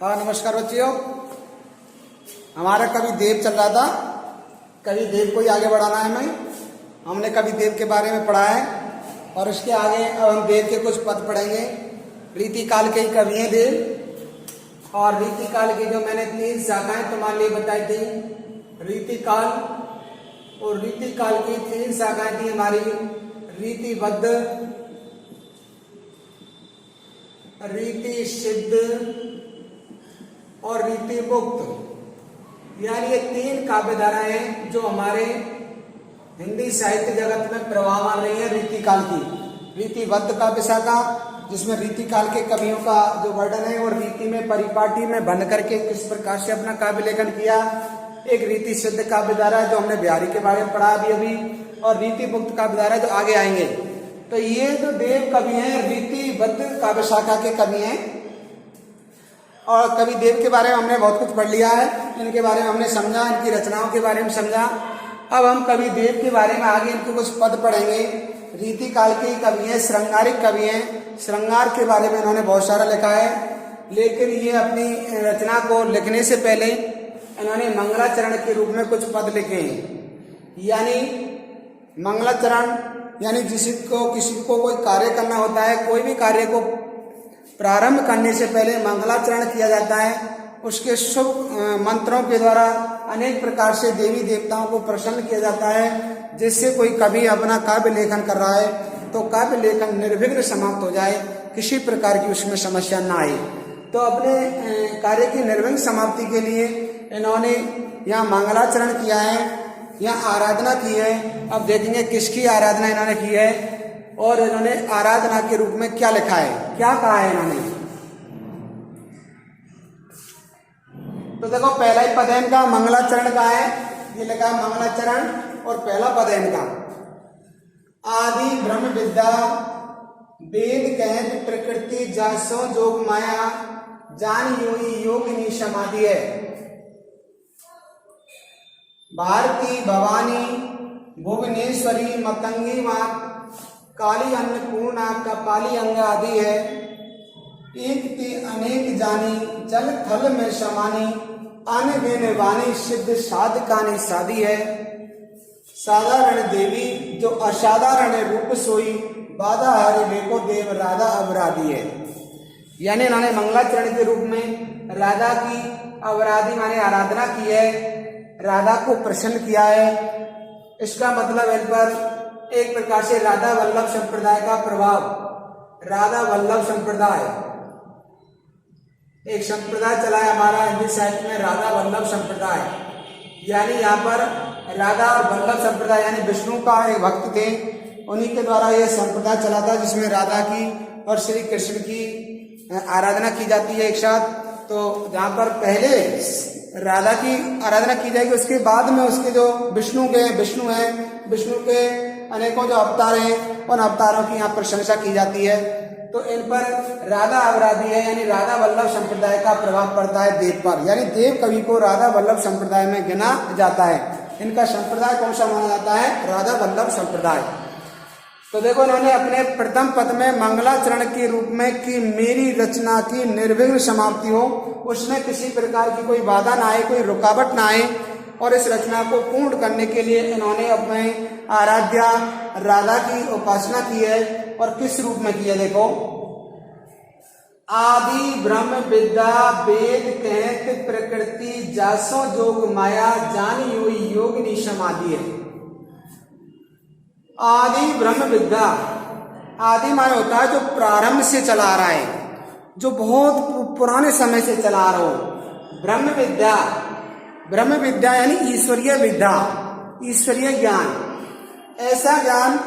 हाँ, नमस्कार बच्चियों। हमारा कवि देव चल रहा था। कवि देव को ही आगे बढ़ाना है हमें। हमने कवि देव के बारे में पढ़ा है और उसके आगे अब हम देव के कुछ पद पढ़ेंगे। रीतिकाल के ही कवि हैं देव। और रीतिकाल की जो मैंने 3 शाखाएं तुम्हारे लिए बताई थी, रीतिकाल और रीतिकाल की 3 शाखाएं थी हमारी। रीतिबद्ध, रीति सिद्ध और रीति मुक्त, यानी ये 3 काव्यधाराएं हैं जो हमारे हिंदी साहित्य जगत में प्रवाहमान रही है। रीतिकाल की रीतिबद्ध काव्य शाखा, जिसमें रीतिकाल के कवियों का जो वर्णन है और रीति में परिपाटी में बंध करके किस प्रकार से अपना काव्य लेखन किया। एक रीति सिद्ध काव्यधारा जो हमने बिहारी के बारे में पढ़ा अभी, और रीति मुक्त काव्यधारा जो आगे आएंगे। तो ये जो देव कवि हैं रीतिबद्ध काव्य शाखा के कवि हैं। और कवि देव के बारे में हमने बहुत कुछ पढ़ लिया है। इनके बारे में हमने समझा, इनकी रचनाओं के बारे में समझा। अब हम कवि देव के बारे में आगे इनके कुछ पद पढ़ेंगे। रीतिकाल के कवि हैं, श्रृंगारिक कवि हैं। श्रृंगार के बारे में इन्होंने बहुत सारा लिखा है, लेकिन ये अपनी रचना को लिखने से पहले इन्होंने मंगलाचरण के रूप में कुछ पद लिखे हैं। यानी मंगलाचरण यानी किसी को कोई कार्य करना होता है, कोई भी कार्य को प्रारंभ करने से पहले मंगलाचरण किया जाता है। उसके शुभ मंत्रों के द्वारा अनेक प्रकार से देवी देवताओं को प्रसन्न किया जाता है, जिससे कोई कवि अपना काव्य लेखन कर रहा है तो काव्य लेखन निर्विघ्न समाप्त हो जाए, किसी प्रकार की उसमें समस्या ना आए। तो अपने कार्य की निर्विघ्न समाप्ति के लिए इन्होंने यहाँ मंगलाचरण किया है, यहाँ आराधना की है। अब देखेंगे किसकी आराधना इन्होंने की है और इन्होंने आराधना के रूप में क्या लिखा है, क्या कहा है इन्होंने। तो देखो, पहला ही पद है इनका मंगलाचरण का है। ये लिखा है मंगलाचरण और पहला पद है इनका, आदि ब्रह्म विद्या वेद कहत प्रकृति जासो जोग माया जान योगी योगिनी समाधि है। भारती भवानी भुवनेश्वरी मतंगी मात काली अन्नपूर्णा कपाली अंग आदि है। एक ती अनेक जानी जल थल में समानी अन बिन वाणी सिद्ध साधकानी साधी है। साधारण देवी जो असाधारण रूप सोई बाधा हरि वेको देव राधा अपराधी है। यानी इन्होंने मंगलाचरण के रूप में राधा की अपराधी माने आराधना की है, राधा को प्रसन्न किया है। इसका मतलब इन पर एक प्रकार से राधा वल्लभ संप्रदाय का प्रभाव। राधा वल्लभ संप्रदाय एक संप्रदाय चला है हमारा हिंदी साहित्य में, राधा वल्लभ संप्रदाय। यानी यहाँ पर राधा और वल्लभ संप्रदाय यानी विष्णु का एक भक्त थे, उन्हीं के द्वारा यह संप्रदाय चला था, जिसमें राधा की और श्री कृष्ण की आराधना की जाती है एक साथ। तो जहाँ पर पहले राधा की आराधना की जाएगी, उसके बाद में उसके जो विष्णु हैं, विष्णु के अनेकों जो अवतार हैं, उन अवतारों की यहाँ प्रशंसा की जाती है। तो इन पर राधा अपराधी है, यानी राधा वल्लभ संप्रदाय का प्रभाव पड़ता है देव पर। यानी देव कवि को राधा वल्लभ संप्रदाय में गिना जाता है। इनका संप्रदाय कौन सा माना जाता है? राधा वल्लभ संप्रदाय। तो देखो, इन्होंने अपने प्रथम पद में मंगलाचरण के रूप में कि मेरी रचना की निर्विघ्न समाप्ति हो, उसमें किसी प्रकार की कोई बाधा ना आए, कोई रुकावट ना आए, और इस रचना को पूर्ण करने के लिए इन्होंने अपने आराध्या राधा की उपासना की है। और किस रूप में की है? देखो, आदि ब्रह्म विद्या वेद कहत प्रकृति जासो जोग माया जान योगी योगिनी समाधि है। आदि ब्रह्म विद्या, आदि माने होता है जो प्रारंभ से चला आ रहा है, जो बहुत पुराने समय से चला आ रहा हो। ब्रह्म विद्या यानी ईश्वरीय विद्या, ईश्वरीय ज्ञान। ऐसा ज्ञान,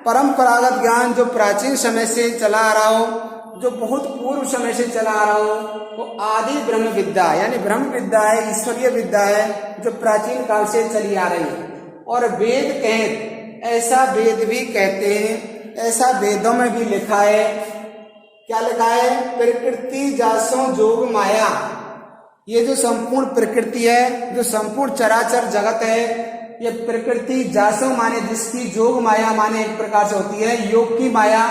परंपरागत ज्ञान जो प्राचीन समय से चला आ रहा हो, जो बहुत पूर्व समय से चला आ रहा हो, वो आदि ब्रह्म विद्या यानी ब्रह्म विद्या है, ईश्वरीय विद्या है, जो प्राचीन काल से चली आ रही है। और वेद कहत, ऐसा वेद भी कहते हैं, ऐसा वेदों में भी लिखा है। क्या लिखा है? प्रकृति जासो जोग माया। ये जो संपूर्ण प्रकृति है, जो संपूर्ण चराचर जगत है, ये प्रकृति जासो माने जिसकी, जोग माया माने एक प्रकार से होती है योग की माया,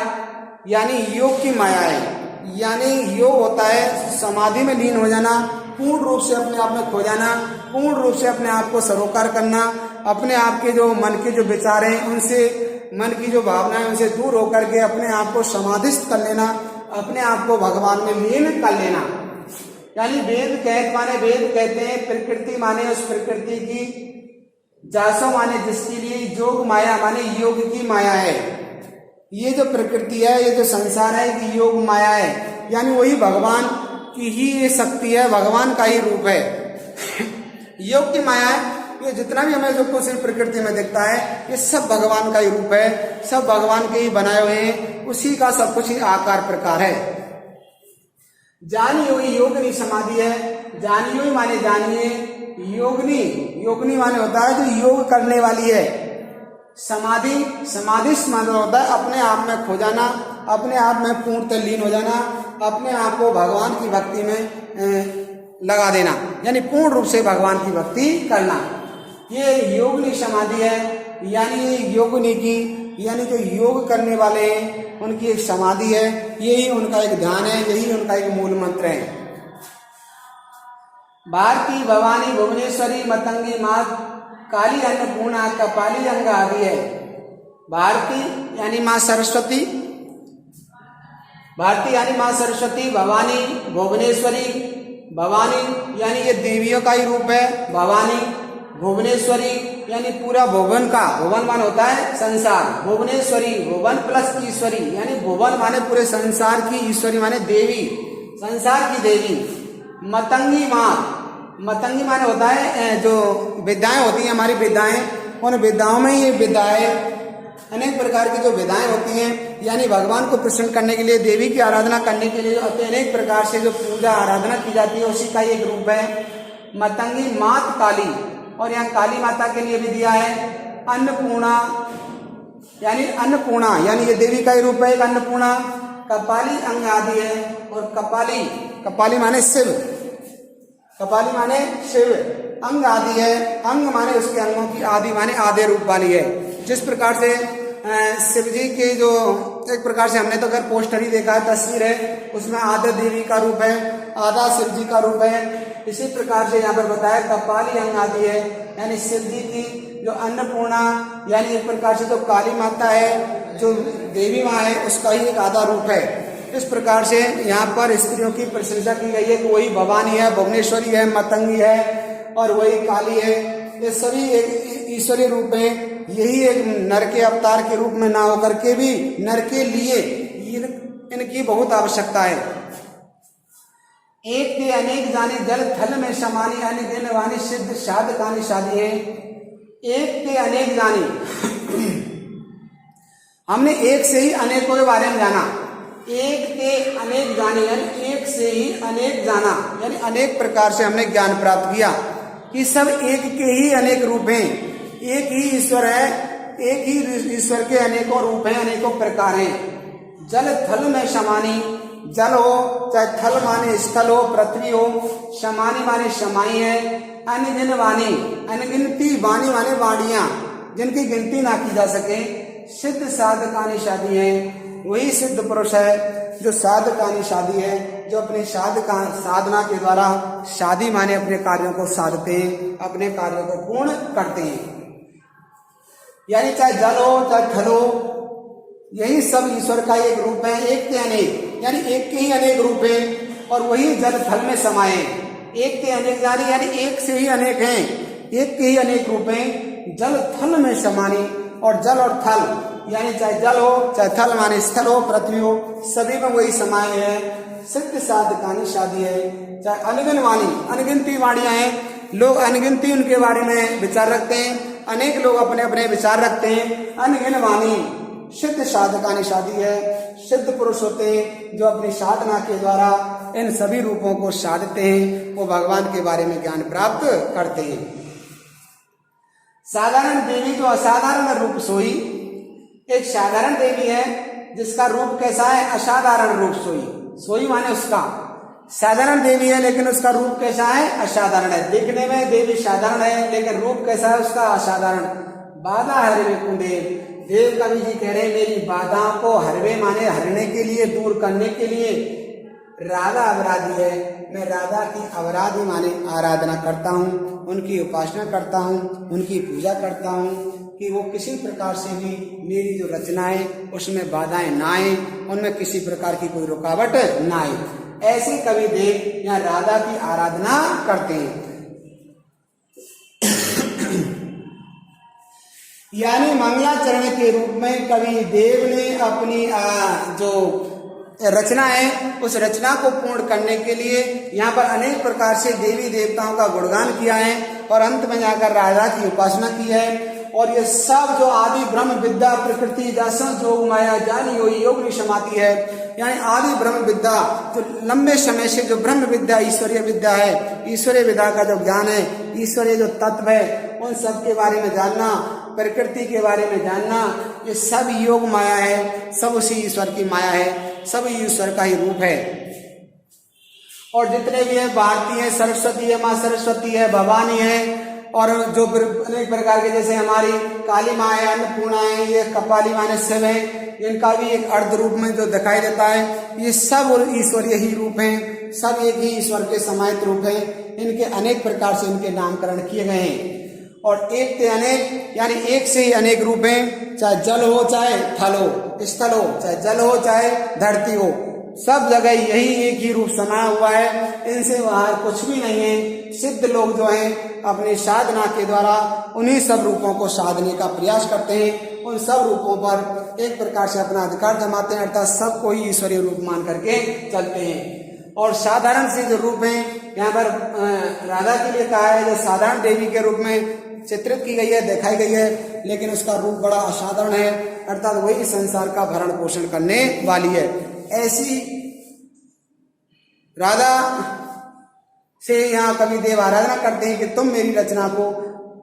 यानी योग की माया है। यानी योग होता है समाधि में लीन हो जाना, पूर्ण रूप से अपने आप में खो जाना, पूर्ण रूप से अपने आप को सरोकार करना, अपने आप के जो मन के जो विचार हैं उनसे, मन की जो भावनाएं उनसे दूर होकर के अपने आप को समाधिस्थ कर लेना, अपने आप को भगवान में लीन कर लेना। यानी वेद कहते हैं प्रकृति माने उस प्रकृति की, जासो माने जिसके लिए, योग माया माने योग की माया है। ये जो प्रकृति है, ये जो संसार है, ये योग माया है, यानी वही भगवान की ही ये शक्ति है, भगवान का ही रूप है। योग की माया है, ये जितना भी हमें जो कुछ प्रकृति में दिखता है ये सब भगवान का ही रूप है, सब भगवान के ही बनाए हुए हैं, उसी का सब कुछ ही आकार प्रकार है। जानी योगी योगनी समाधि है, जानियो माने जानिए, योगनी माने होता है जो योग करने वाली है। समाधिस्थ माने होता है अपने आप में खो जाना, अपने आप में पूर्णतः लीन हो जाना, अपने आप को भगवान की भक्ति में लगा देना, यानी पूर्ण रूप से भगवान की भक्ति करना। ये योगनी समाधि है, यानी योगनी की, यानी जो योग करने वाले हैं उनकी एक समाधि है, यही उनका एक ध्यान है, यही उनका एक मूल मंत्र है। भारती भवानी भुवनेश्वरी मतंगी मात काली अन्नपूर्णा कपाली अंग आदि है। भारती यानी माँ सरस्वती, भारती यानी माँ सरस्वती, भवानी भुवनेश्वरी, भवानी यानी ये देवियों का ही रूप है, भवानी भुवनेश्वरी यानी पूरा भुवन का, भुवन मान होता है संसार, भुवनेश्वरी भुवन प्लस ईश्वरी, यानी भुवन माने पूरे संसार की, ईश्वरी माने देवी, संसार की देवी। मतंगी माने होता है जो विद्याएं होती हैं हमारी विद्याएं, उन विद्याओं में ये विद्याएं अनेक प्रकार की जो विद्याएं होती हैं, यानी भगवान को प्रसन्न करने के लिए, देवी की आराधना करने के लिए अनेक प्रकार से जो पूजा आराधना की जाती है उसी का एक रूप है मतंगी मात काली। और यहाँ काली माता के लिए भी दिया है अन्नपूर्णा, यानी ये देवी का ही रूप है एक अन्नपूर्णा। कपाली अंग आदि है, और कपाली माने शिव, कपाली माने शिव, अंग आदि है, अंग माने उसके अंगों की, आदि माने आधे रूप वाली है। जिस प्रकार से शिव जी के जो एक प्रकार से हमने तो अगर पोस्टर ही देखा है, तस्वीर है, उसमें आधा देवी का रूप है, आधा शिव जी का रूप है, इसी प्रकार से यहाँ पर बताया कपाली अंग आदि है, यानी शिव जी की जो अन्नपूर्णा, यानी एक प्रकार से जो काली माता है, जो देवी माँ है, उसका ही एक आधा रूप है। इस प्रकार से यहाँ पर स्त्रियों की प्रशंसा की गई है कि वही भवानी है, भुवनेश्वरी है, मतंगी है और वही काली है, ये सभी एक ईश्वरीय रूप है। यही एक नर के अवतार के रूप में ना होकर के भी नर के लिए इनकी बहुत आवश्यकता है। एक के अनेक जाने जल थल में समानी, यानी दिन वाणी सिद्ध साध कानी शादी है। एक के अनेक जाने हमने एक से ही अनेकों के बारे में जाना, एक के अनेक जाने यानी एक से ही अनेक जाना, यानी अनेक प्रकार से हमने ज्ञान प्राप्त किया कि सब एक के ही अनेक रूप हैं, एक ही ईश्वर है, एक ही ईश्वर के अनेकों रूप हैं, अनेकों प्रकार हैं। जल थल में समानी, जल हो चाहे थल माने स्थल हो, पृथ्वी हो, समानी माने समाई है, अनगिन वाणी, अनगिनती वाणी माने वाणियां जिनकी गिनती ना की जा सके, सिद्ध साधकानी शादी है, वही सिद्ध पुरुष है जो साधकानी शादी है, जो अपने साधना के द्वारा शादी माने अपने कार्यों को साधते हैं, अपने कार्यों को पूर्ण करते हैं। यानी चाहे जल हो चाहे थल हो, यही सब ईश्वर का एक रूप है, एक के अनेक, यानी एक के ही अनेक रूप है, और वही जल थल में समाये। एक के अनेक जानी यानी एक से ही अनेक हैं, एक के ही अनेक रूप हैं, जल थल में समानी, और जल और थल यानी चाहे जल हो चाहे थल माने स्थल हो, पृथ्वी हो, सभी में वही समाये है। सिद्ध साधकानी शादी है, चाहे अनगिन वाणी, अनगिनती वाणियां हैं, लोग अनगिनती उनके बारे में विचार रखते हैं, अनेक लोग अपने अपने विचार रखते हैं। अनगिन वाणी सिद्ध साधकानी शादी है, सिद्ध पुरुष होते हैं जो अपनी साधना के द्वारा इन सभी रूपों को साधते हैं, वो भगवान के बारे में ज्ञान प्राप्त करते हैं। साधारण देवी जो असाधारण रूप सोई, एक साधारण देवी है जिसका रूप कैसा है, असाधारण रूप सोई, सोई माने उसका साधारण देवी है लेकिन उसका रूप कैसा है, असाधारण है। देखने में देवी साधारण है लेकिन रूप कैसा है उसका, असाधारण। बाधा हरवे कुंदेव, देव कवि जी कह रहे हैं मेरी बाधाओं को हरवे माने हरने के लिए, दूर करने के लिए राधा अपराधी है, मैं राधा की अपराधी माने आराधना करता हूँ, उनकी उपासना करता हूँ, उनकी पूजा करता हूँ कि वो किसी प्रकार से भी मेरी जो रचनाएं उसमें बाधाएं ना आए, उनमें किसी प्रकार की कोई रुकावट ना आए। ऐसे कवि देव यहाँ राधा की आराधना करते हैं। यानी मंगलाचरण के रूप में कवि देव ने अपनी जो रचना है उस रचना को पूर्ण करने के लिए यहाँ पर अनेक प्रकार से देवी देवताओं का गुणगान किया है और अंत में जाकर राधा की उपासना की है। और ये सब जो आदि ब्रह्म विद्या प्रकृति दर्शन जो माया जानी हो योग में समाती है, यानी आदि ब्रह्म विद्या जो लंबे समय से जो ब्रह्म विद्या ईश्वरीय विद्या है, ईश्वरीय विद्या का जो ज्ञान है, ईश्वरीय जो तत्व है उन सब के बारे में जानना, प्रकृति के बारे में जानना, ये सब योग माया है, सब उसी ईश्वर की माया है, सब ईश्वर का ही रूप है। और जितने भी है भारती है, सरस्वती है, माँ सरस्वती है, भवानी है, और जो अनेक प्रकार के जैसे हमारी काली माँ है, अन्नपूर्णा है, ये कपाली माने शिव है, इनका भी एक अर्ध रूप में जो दिखाई देता है, ये सब ईश्वरीय ही रूप हैं, सब एक ही ईश्वर के समाहित रूप हैं। इनके अनेक प्रकार से इनके नामकरण किए गए हैं और एक से अनेक यानी एक से ही अनेक रूप हैं, चाहे जल हो, चाहे थल हो, स्थल हो, चाहे जल हो, चाहे धरती हो, सब जगह यही एक ही रूप समाया हुआ है, इनसे बाहर कुछ भी नहीं है। सिद्ध लोग जो हैं अपनी साधना के द्वारा उन्हीं सब रूपों को साधने का प्रयास करते हैं, उन सब रूपों पर एक प्रकार से अपना अधिकार जमाते हैं, अर्थात सबको ही ईश्वरीय रूप मान करके चलते हैं। और साधारण से जो रूप हैं यहाँ पर राधा के लिए कहा है, जो साधारण देवी के रूप में चित्रित की गई है, दिखाई गई है, लेकिन उसका रूप बड़ा असाधारण है, अर्थात वही संसार का भरण पोषण करने वाली है। ऐसी राधा से यहाँ कवि देव आराधना करते हैं कि तुम मेरी रचना को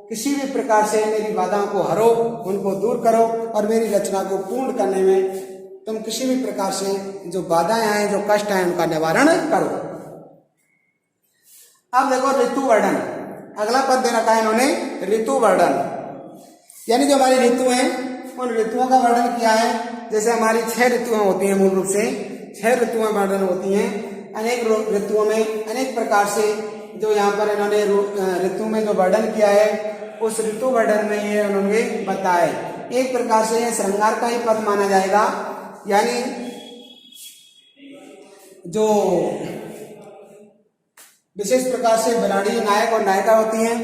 किसी भी प्रकार से मेरी बाधाओं को हरो, उनको दूर करो और मेरी रचना को पूर्ण करने में तुम किसी भी प्रकार से जो बाधाएं आए, जो कष्ट आए, उनका निवारण करो। अब देखो ऋतु वर्णन, अगला पद दे रखा है इन्होंने ऋतु वर्णन, यानी जो हमारी ऋतु हैं उन ऋतुओं का वर्णन किया है। जैसे हमारी 6 ऋतुएं होती हैं, मूल रूप से 6 ऋतुएं वर्णन होती हैं। अनेक ऋतुओं में अनेक प्रकार से जो यहाँ पर इन्होंने ऋतु में जो वर्णन किया है उस ऋतु वर्णन में ये उन्होंने बताया। एक प्रकार से यह श्रृंगार का ही पद माना जाएगा, यानी जो विशेष प्रकार से बनानी नायक और नायिका होती हैं,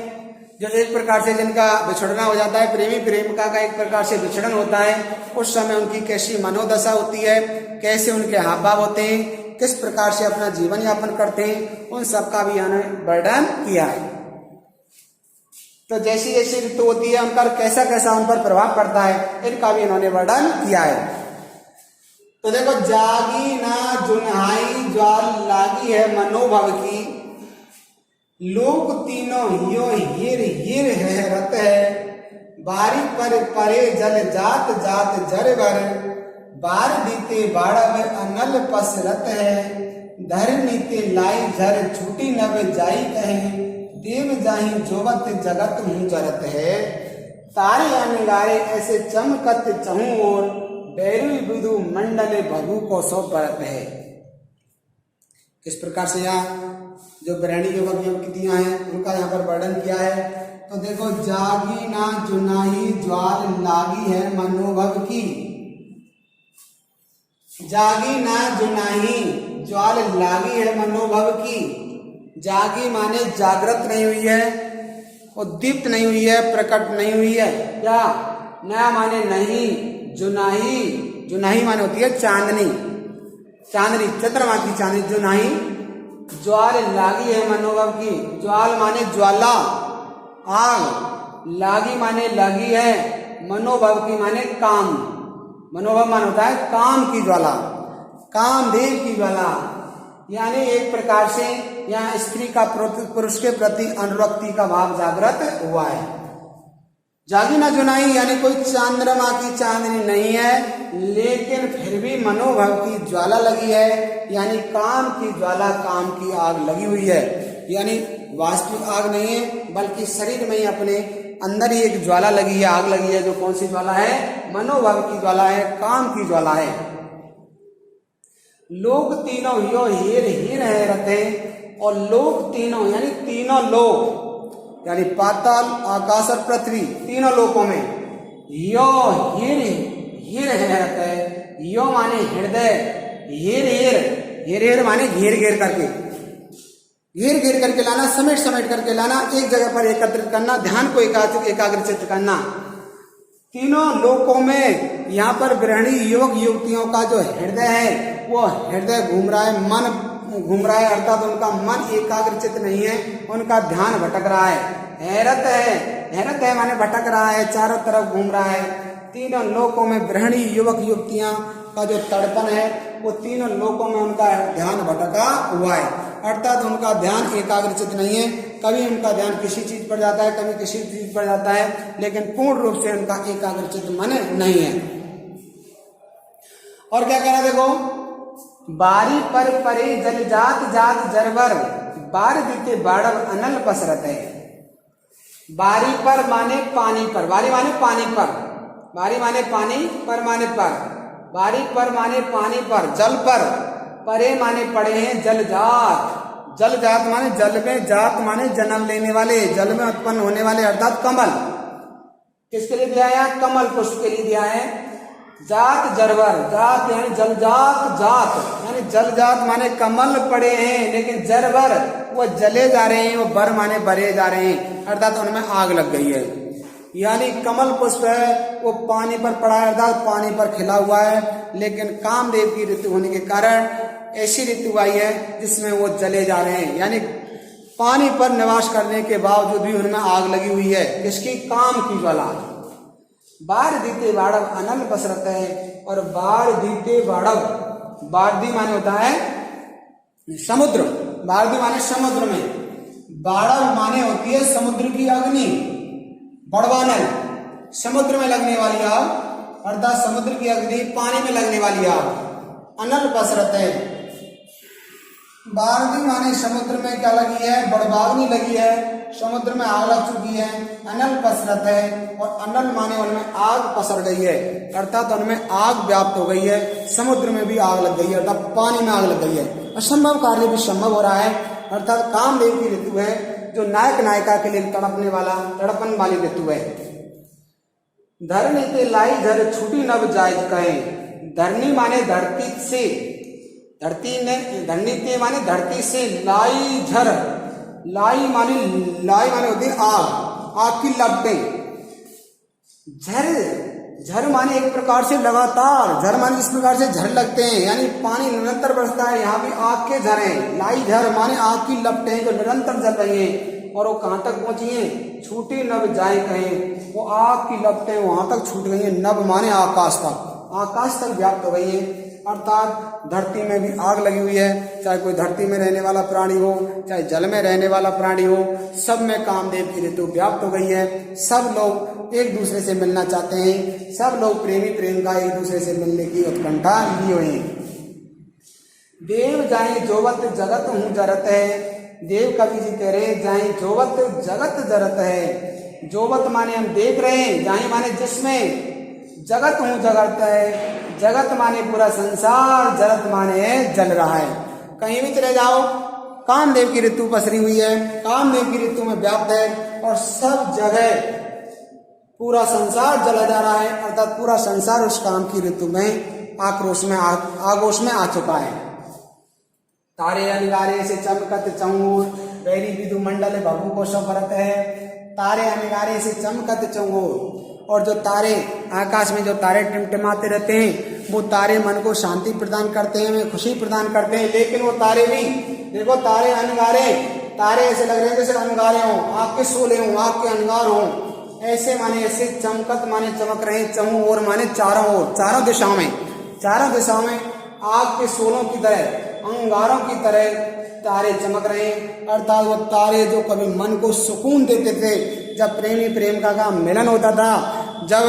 जो एक प्रकार से जिनका बिछड़ना हो जाता है, प्रेमी प्रेमिका का एक प्रकार से विछड़न होता है, उस समय उनकी कैसी मनोदशा होती है, कैसे उनके हाव भाव होते हैं, किस प्रकार से अपना जीवन यापन करते हैं, उन सब का भी यहाँ वर्णन किया है। तो जैसी जैसी ऋतु होती है उनका कैसा कैसा उन पर प्रभाव पड़ता है, इनका भी इन्होंने वर्णन किया है। तो देखो, जागी ना जुन्हाई ज्वाल लागी है मनोभव की, लोक तीनों हियो हिर हिर है रत है, बारी पर परे जल जात जात जर बर, बार दीते बाड़व अनल पस रत है, धर नीते लाई झर छूटी नव जाई कहे, देव जाही जोवत जगत हूँ जरत है, तारे अनगारे ऐसे चमकत चहूं और, बैरू विदु मंडल भगु को सौ परत है। किस प्रकार से यहाँ जो ब्रह्मणी युवक युवतियां हैं उनका यहाँ पर वर्णन किया है। तो देखो, जागी ना जुनाही ज्वाल लागी है मनोभव की, जागी ना जुनाही ज्वाल लागी है मनोभव की। जागी माने जागृत नहीं हुई है, उद्दीप्त नहीं हुई है, प्रकट नहीं हुई है। क्या नया माने नहीं, जुनाही, जुनाही माने होती है चांदनी, चांदनी चंद्रमा की चांदनी जुनाही। ज्वाल लागी है मनोभव की, ज्वाल माने ज्वाला आग, लागी माने लगी है, मनोभव की माने काम, मनोभव मान होता है काम की ज्वाला, कामदेव की ज्वाला। यानी एक प्रकार से यहाँ स्त्री का पुरुष के प्रति अनुरक्ति का भाव जागृत हुआ है। जागी ना जुनाई यानी कोई चंद्रमा की चांदनी नहीं है, लेकिन फिर भी मनोभव की ज्वाला लगी है, यानी काम की ज्वाला, काम की आग लगी हुई है। यानी वास्तविक आग नहीं है, बल्कि शरीर में ही अपने अंदर ही एक ज्वाला लगी है, आग लगी है। जो कौन सी ज्वाला है? मनोभव की ज्वाला है, काम की ज्वाला है। लोग तीनों यो हीर हीर है रते, और लोग तीनों यानी तीनों लोग यानी पाताल आकाश और पृथ्वी तीनों लोकों में यो हीर हीर है रते। यो माने हृदय, हीर हीर हीर हीर माने घेर घेर करके, घेर घेर करके लाना, समेट समेट करके लाना, एक जगह पर एकत्रित करना, ध्यान को एकाग्रचित करना। तीनों लोकों में यहाँ पर गृहिणी युवक युवतियों का जो हृदय है वो हृदय घूम रहा है, मन घूम रहा है, अर्थात उनका मन एकाग्रचित नहीं है, उनका ध्यान भटक रहा है। हैरत है माने भटक रहा है, चारों तरफ घूम रहा है। तीनों लोकों में गृहिणी युवक युवतियां का जो तड़पन है वो तीनों लोकों में उनका ध्यान भटका हुआ है, अर्थात उनका ध्यान एकाग्रचित नहीं है। कभी उनका ध्यान किसी चीज पर जाता है, कभी किसी चीज पर जाता है, लेकिन पूर्ण रूप से उनका एकाग्रचित मन नहीं है। और क्या कहना देखो, बारी पर परे जल जात जात जरवर, बार दिते बाड़व अनल पसरत है। बारी पर माने पानी पर, बारी माने पानी पर, बारी माने पानी, पर माने पर, बारी पर माने पानी पर, जल पर, परे माने पड़े हैं जल जात, जल जात माने जल में, जात माने जन्म लेने वाले, जल में उत्पन्न होने वाले, अर्थात कमल। किसके लिए दिया है? कमल पुष्प के लिए दिया है। जात जरवर, जात यानी जल जात, जात यानी जल जात माने कमल पड़े हैं, लेकिन जरवर वो जले जा रहे हैं, वो बर माने भरे जा रहे हैं, अर्थात उनमें आग लग गई है। यानी कमल पुष्प है वो पानी पर पड़ा है, अर्थात पानी पर खिला हुआ है, लेकिन कामदेव की ऋतु होने के कारण ऐसी ऋतु आई है जिसमें वो जले जा रहे हैं। यानी पानी पर निवास करने के बावजूद भी उनमें आग लगी हुई है, किसकी? काम की ज्वाला। बार दीते बाड़व अनल बसरत है, और बार दीते बाड़व, बारदी माने होता है समुद्र, बारदी माने समुद्र में, बाड़व माने होती है समुद्र की अग्नि, बड़वानल समुद्र में लगने वाली आग, अर्थात समुद्र की अग्नि पानी में लगने वाली आग, अनल पसरत है। बारदी माने समुद्र में क्या लगी है? बड़बाग्नि लगी है, समुद्र में आग लग चुकी है, अनल पसरत है, और अनल माने उनमें आग पसर गई है, अर्थात उनमें आग व्याप्त हो गई है, समुद्र में भी आग लग गई है, अर्थात पानी में आग लग गई है। असंभव कार्य भी संभव हो रहा है, अर्थात कामदेव की ऋतु है जो नायक नायिका के लिए तड़पने वाला, तड़पन वाली ऋतु है। धरनी ते लाई झर छुटी नव जायज कहे, धरनी माने धरती से, धरती ने, धरनी ते माने धरती से, लाई झर, लाई माने होती है आग, आग की लपटें, झर झर माने एक प्रकार से लगातार, झर माने इस प्रकार से झर लगते हैं, यानी पानी निरंतर बरसता है, यहाँ भी आग के झर हैं। लाई झर माने आग की लपटें जो निरंतर जल रही हैं, और वो कहाँ तक पहुंची हैं? छूटी नभ जाए कहें, वो आग की लपटें वहां तक छूट गई हैं। नभ माने आकाश तक, आकाश तक व्याप्त हो गई है, अर्थात धरती में भी आग लगी हुई है, चाहे कोई धरती में रहने वाला प्राणी हो, चाहे जल में रहने वाला प्राणी हो, सब में कामदेव की ऋतु व्याप्त हो गई है। सब लोग एक दूसरे से मिलना चाहते हैं, सब लोग प्रेमी प्रेम का एक दूसरे से मिलने की उत्कंठा लिए हुए हैं। देव जाए जोवत जगत हूँ जरत है, देव कवि जी कह रहे जाए जोवत जगत जरत है। जोवत माने हम देख रहे हैं, जाए माने जिसमें, जगत हूँ जगत है, जगत माने पूरा संसार, जरत माने जल रहा है। कहीं भी चले जाओ कामदेव की ऋतु पसरी हुई है, कामदेव की ऋतु में व्याप्त है, और सब जगह पूरा संसार जला जा रहा है, अर्थात पूरा संसार उस काम की ऋतु में आक्रोश में आगोश में आ चुका है। तारे अंगारे से चमकत चंगूर, बैरी विदु मंडल भभु को सफरत है। तारे अंगारे से चमकत चंगूर, और जो तारे आकाश में जो तारे टिमटिमाते रहते हैं, वो तारे मन को शांति प्रदान करते हैं, हमें खुशी प्रदान करते हैं, लेकिन वो तारे भी देखो, तारे अंगारे, तारे ऐसे लग रहे हैं जैसे अंगारे हों, आग के शोले हों, आग के अंगार हों, ऐसे माने ऐसे, चमकत माने चमक रहे हैं, चमू और माने चारों ओर, चारों दिशाओं में, चारों दिशाओं में आग के शोलों की तरह, अंगारों की तरह तारे चमक रहे हैं, अर्थात वो तारे जो कभी मन को सुकून देते थे, जब प्रेमी प्रेम का मिलन होता था, जब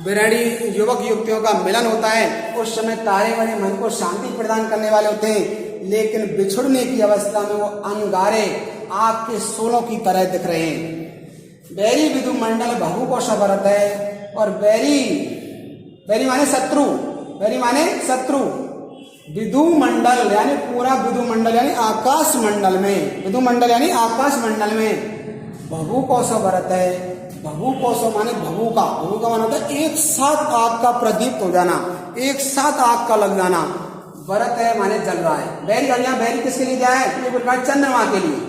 बिरड़ी युवक युवतियों का मिलन होता है, उस समय तारे वाले मन को शांति प्रदान करने वाले होते हैं, लेकिन बिछुड़ने की अवस्था में वो अंगारे आग के शोलों की तरह दिख रहे हैं। बैरी विदु मंडल भभु को सफरत है, और बैरी, बैरी माने शत्रु, बैरी माने शत्रु, विदु मंडल यानी पूरा विदु मंडल यानी आकाश मंडल में, विदु मंडल यानी आकाश मंडल में भभू कौशो व्रत है। भभू कौशो माने भभू का माना होता है एक साथ आग का प्रदीप्त हो जाना, एक साथ आग का लग जाना। व्रत है माने जल रहा है। बैरी और यहाँ बैरी किसके लिए दिया है? एक प्रकार चंद्रमा के लिए।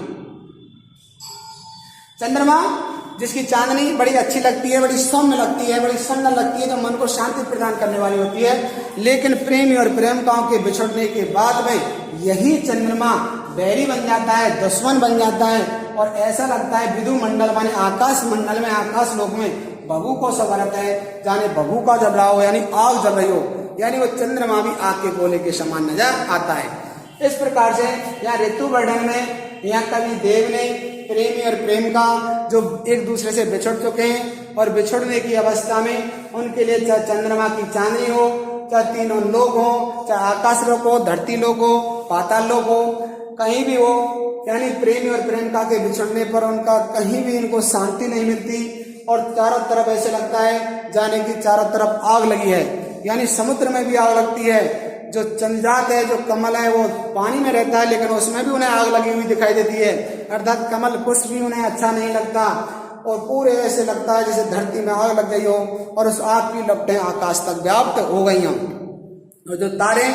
चंद्रमा जिसकी चांदनी बड़ी अच्छी लगती है, बड़ी सौम्य लगती है, बड़ी सुंदर लगती है, जो मन को शांति प्रदान करने वाली होती है। लेकिन प्रेमी और प्रेमिकाओं के बिछड़ने के बाद में यही चंद्रमा बैरी बन जाता है, दुश्मन बन जाता है और ऐसा लगता है विदु मंडल माने आकाश मंडल में, आकाश लोक में भभू को सवरत है, जाने भभू का जल रहा हो यानी आग जल रही हो, यानी वो चंद्रमा भी आग के गोले के समान नजर आता है। इस प्रकार से यहाँ ऋतु वर्णन में यहाँ कवि देव ने प्रेमी और प्रेमिका जो एक दूसरे से बिछड़ चुके हैं और बिछड़ने की अवस्था में उनके लिए चाहे चंद्रमा की चांदनी हो, चाहे तीनों लोग हो, चाहे आकाश लोक हो, धरती लोक हो, पाताल लोक हो, कहीं भी हो, यानी प्रेमी और प्रेमिका के बिछड़ने पर उनका कहीं भी इनको शांति नहीं मिलती और चारों तरफ ऐसे लगता है जाने की चारों तरफ आग लगी है, यानी समुद्र में भी आग लगती है। जो चंद्रात है, जो कमल है, वो पानी में रहता है लेकिन उसमें भी उन्हें आग लगी हुई दिखाई देती है, अर्थात कमल पुष्प भी उन्हें अच्छा नहीं लगता और पूरे ऐसे लगता है जैसे धरती में आग लग गई हो और उस आग की लपटें आकाश तक व्याप्त हो गई हों। और जो तारे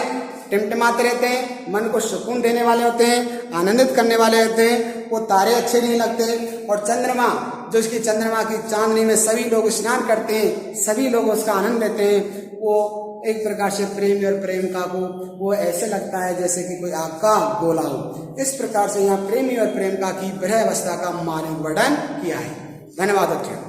टिमटिमाते रहते हैं, मन को सुकून देने वाले होते हैं, आनंदित करने वाले होते हैं, वो तारे अच्छे नहीं लगते। और चंद्रमा जो उसकी चंद्रमा की चांदनी में सभी लोग स्नान करते हैं, सभी लोग उसका आनंद लेते हैं, वो एक प्रकार से प्रेमी और प्रेमिका को वो ऐसे लगता है जैसे कि कोई आग का गोला हो। इस प्रकार से यहाँ प्रेमी और प्रेमिका की विरह अवस्था का मानव वर्णन किया है। धन्यवाद बच्चों।